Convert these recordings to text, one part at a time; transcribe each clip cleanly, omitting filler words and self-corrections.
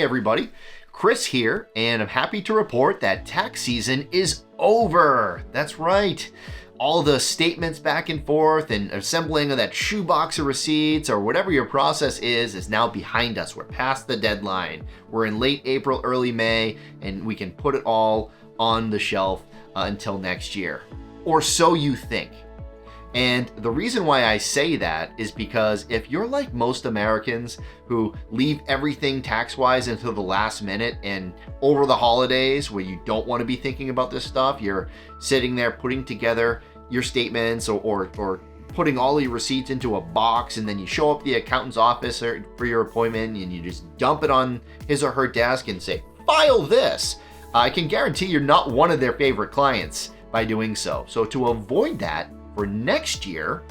everybody, Chris here, and I'm happy to report that tax season is over. That's right. All the statements back and forth and assembling of that shoebox of receipts or whatever your process is now behind us. We're past the deadline. We're in late April, early May, and we can put it all on the shelf until next year. Or so you think. And the reason why I say that is because if you're like most Americans who leave everything tax-wise until the last minute and over the holidays where you don't want to be thinking about this stuff, you're sitting there putting together your statements or putting all your receipts into a box, and then you show up at the accountant's office for your appointment and you just dump it on his or her desk and say, file this. I can guarantee you're not one of their favorite clients by doing so. So to avoid that, for next year,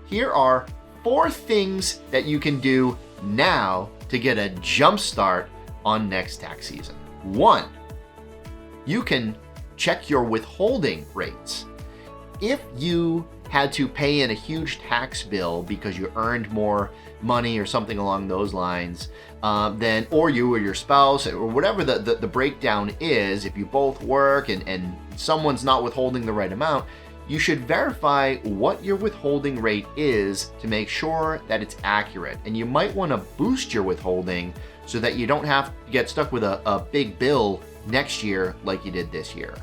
here are 4 things that you can do now to get a jump start on next tax season. 1, you can check your withholding rates. If you had to pay in a huge tax bill because you earned more money or something along those lines, then, or you or your spouse or whatever the breakdown is, if you both work and someone's not withholding the right amount, you should verify what your withholding rate is to make sure that it's accurate. And you might want to boost your withholding so that you don't have to get stuck with a big bill next year like you did this year.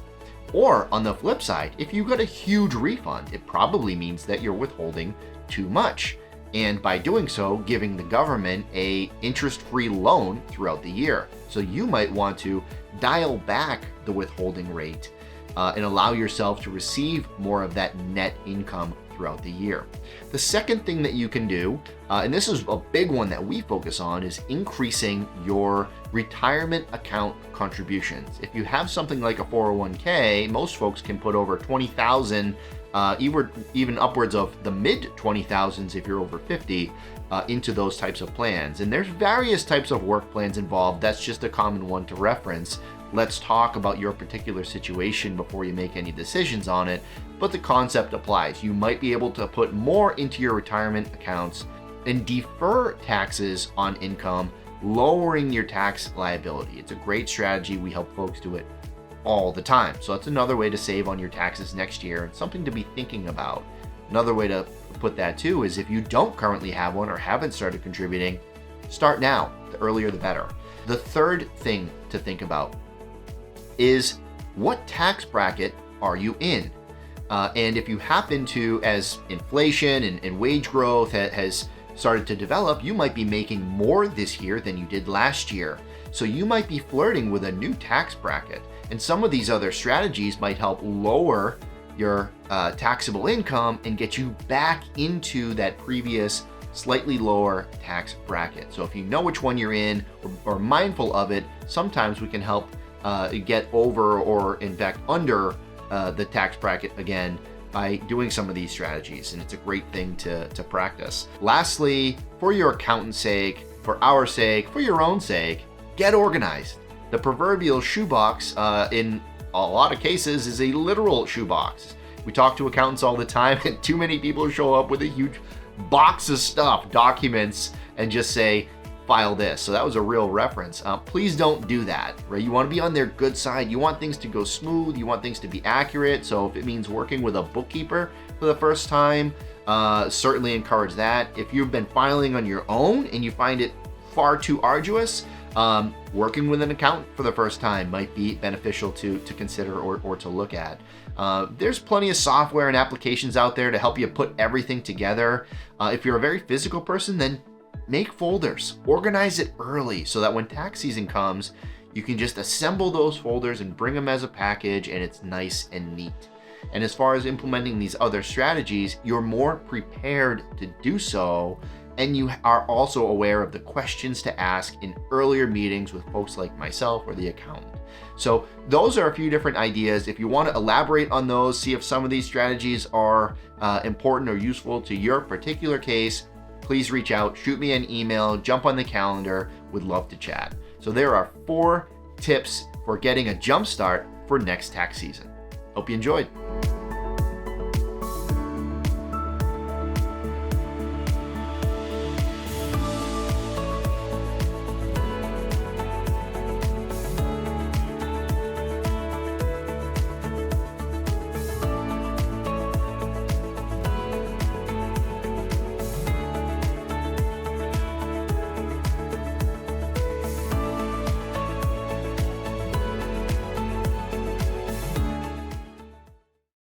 Or on the flip side, if you got a huge refund, it probably means that you're withholding too much. And by doing so, giving the government a interest-free loan throughout the year. So you might want to dial back the withholding rate and allow yourself to receive more of that net income throughout the year. The second thing that you can do, and this is a big one that we focus on, is increasing your retirement account contributions. If you have something like a 401k, most folks can put over $20,000, even upwards of the mid 20,000s if you're over 50, into those types of plans. And there's various types of work plans involved. That's just a common one to reference. Let's talk about your particular situation before you make any decisions on it, but the concept applies. You might be able to put more into your retirement accounts and defer taxes on income, lowering your tax liability. It's a great strategy. We help folks do it all the time. So that's another way to save on your taxes next year and something to be thinking about. Another way to put that too is if you don't currently have one or haven't started contributing, start now. The earlier the better. The third thing to think about is what tax bracket are you in? And if you happen to, as inflation and wage growth has started to develop, you might be making more this year than you did last year. So you might be flirting with a new tax bracket. And some of these other strategies might help lower your taxable income and get you back into that previous slightly lower tax bracket. So if you know which one you're in or mindful of it, sometimes we can help get over or in fact under the tax bracket again by doing some of these strategies, and it's a great thing to practice. Lastly, for your accountant's sake, for our sake, for your own sake, get organized. The proverbial shoebox in a lot of cases is a literal shoebox. We talk to accountants all the time, and too many people show up with a huge box of stuff, documents, and just say, file this. So that was a real reference. Please don't do that, right? You want to be on their good side. You want things to go smooth. You want things to be accurate. So if it means working with a bookkeeper for the first time, certainly encourage that. If you've been filing on your own and you find it far too arduous, working with an accountant for the first time might be beneficial to consider or to look at. There's plenty of software and applications out there to help you put everything together. If you're a very physical person, then make folders, organize it early so that when tax season comes, you can just assemble those folders and bring them as a package and it's nice and neat. And as far as implementing these other strategies, you're more prepared to do so, and you are also aware of the questions to ask in earlier meetings with folks like myself or the accountant. So those are a few different ideas. If you want to elaborate on those, see if some of these strategies are important or useful to your particular case, please reach out, shoot me an email, jump on the calendar. Would love to chat. So there are 4 tips for getting a jump start for next tax season. Hope you enjoyed.